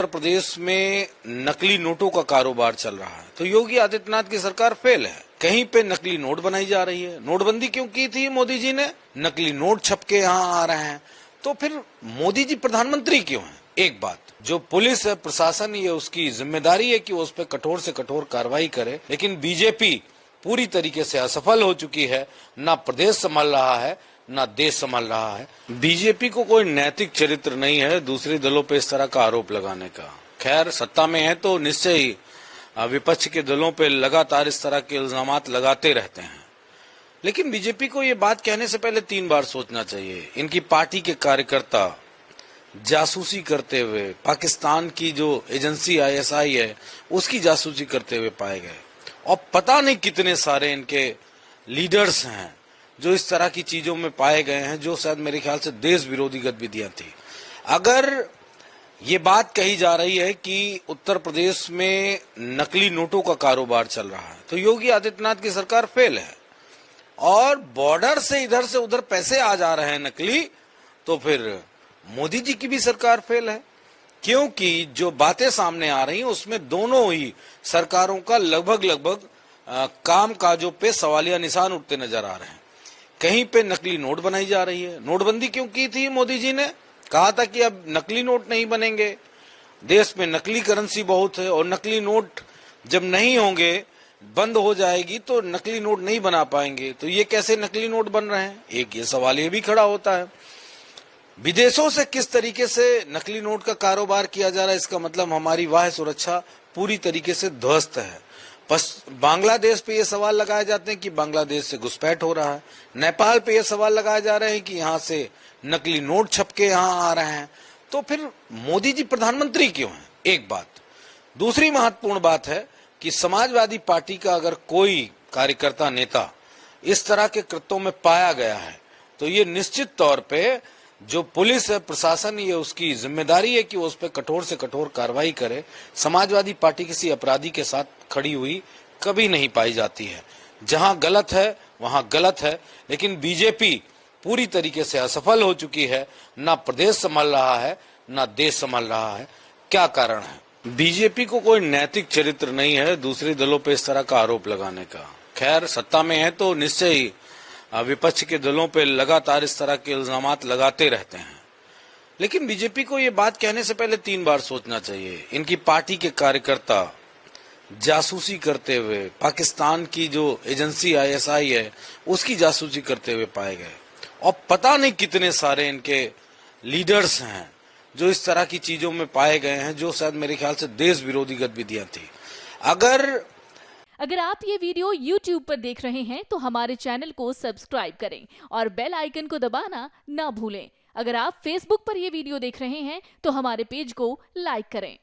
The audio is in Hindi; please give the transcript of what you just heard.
प्रदेश में नकली नोटों का कारोबार चल रहा है तो योगी आदित्यनाथ की सरकार फेल है। कहीं पे नकली नोट बनाई जा रही है। नोटबंदी क्यों की थी मोदी जी ने? नकली नोट छपके यहाँ आ रहे हैं तो फिर मोदी जी प्रधानमंत्री क्यों हैं? एक बात, जो पुलिस है, प्रशासन, ये उसकी जिम्मेदारी है कि वो उस पर कठोर से कठोर कार्रवाई करे, लेकिन बीजेपी पूरी तरीके से असफल हो चुकी है। ना प्रदेश संभाल रहा है, ना देश संभाल रहा है। बीजेपी को कोई नैतिक चरित्र नहीं है दूसरे दलों पे इस तरह का आरोप लगाने का। खैर, सत्ता में है तो निश्चय ही विपक्ष के दलों पे लगातार इस तरह के इल्जामात लगाते रहते हैं, लेकिन बीजेपी को ये बात कहने से पहले 3 बार सोचना चाहिए। इनकी पार्टी के कार्यकर्ता जासूसी करते हुए, पाकिस्तान की जो एजेंसी आईएसआई है उसकी जासूसी करते हुए पाए गए, और पता नहीं कितने सारे इनके लीडर्स हैं जो इस तरह की चीजों में पाए गए हैं, जो शायद मेरे ख्याल से देश विरोधी गतिविधियां थी। अगर ये बात कही जा रही है कि उत्तर प्रदेश में नकली नोटों का कारोबार चल रहा है तो योगी आदित्यनाथ की सरकार फेल है, और बॉर्डर से इधर से उधर पैसे आ जा रहे हैं नकली, तो फिर मोदी जी की भी सरकार फेल है। क्योंकि जो बातें सामने आ रही हैं उसमें दोनों ही सरकारों का लगभग काम काजों पे सवालिया निशान उठते नजर आ रहे हैं। कहीं पे नकली नोट बनाई जा रही है। नोटबंदी क्यों की थी मोदी जी ने? कहा था कि अब नकली नोट नहीं बनेंगे, देश में नकली करेंसी बहुत है, और नकली नोट जब नहीं होंगे, बंद हो जाएगी तो नकली नोट नहीं बना पाएंगे। तो ये कैसे नकली नोट बन रहे हैं? एक ये सवाल ये भी खड़ा होता है। विदेशों से किस तरीके से नकली नोट का कारोबार किया जा रहा है, इसका मतलब हमारी वाह सुरक्षा पूरी तरीके से ध्वस्त है। बांग्लादेश पे ये सवाल लगाए जाते हैं कि बांग्लादेश से घुसपैठ हो रहा है। नेपाल पे ये सवाल लगाए जा रहे हैं कि यहाँ से नकली नोट छपके यहाँ आ रहे हैं। तो फिर मोदी जी प्रधानमंत्री क्यों हैं? एक बात। दूसरी महत्वपूर्ण बात है कि समाजवादी पार्टी का अगर कोई कार्यकर्ता, नेता इस तरह के कृत्यों में पाया गया है तो ये निश्चित तौर पे जो पुलिस है, प्रशासन, ये उसकी जिम्मेदारी है कि वो उस पर कठोर से कठोर कार्रवाई करे। समाजवादी पार्टी किसी अपराधी के साथ खड़ी हुई कभी नहीं पाई जाती है। जहां गलत है वहां गलत है, लेकिन बीजेपी पूरी तरीके से असफल हो चुकी है। ना प्रदेश संभाल रहा है, ना देश संभाल रहा है। क्या कारण है? बीजेपी को कोई नैतिक चरित्र नहीं है दूसरे दलों पे इस तरह का आरोप लगाने का। खैर, सत्ता में है तो निश्चय ही विपक्ष के दलों पे लगातार इस तरह के इल्जामात लगाते रहते हैं, लेकिन बीजेपी को ये बात कहने से पहले 3 बार सोचना चाहिए। इनकी पार्टी के कार्यकर्ता जासूसी करते हुए, पाकिस्तान की जो एजेंसी आईएसआई है उसकी जासूसी करते हुए पाए गए, और पता नहीं कितने सारे इनके लीडर्स हैं जो इस तरह की चीजों में पाए गए हैं, जो शायद मेरे ख्याल से देश विरोधी गतिविधियां थी। अगर आप ये वीडियो YouTube पर देख रहे हैं तो हमारे चैनल को सब्सक्राइब करें और बेल आइकन को दबाना ना भूलें। अगर आप Facebook पर ये वीडियो देख रहे हैं तो हमारे पेज को लाइक करें।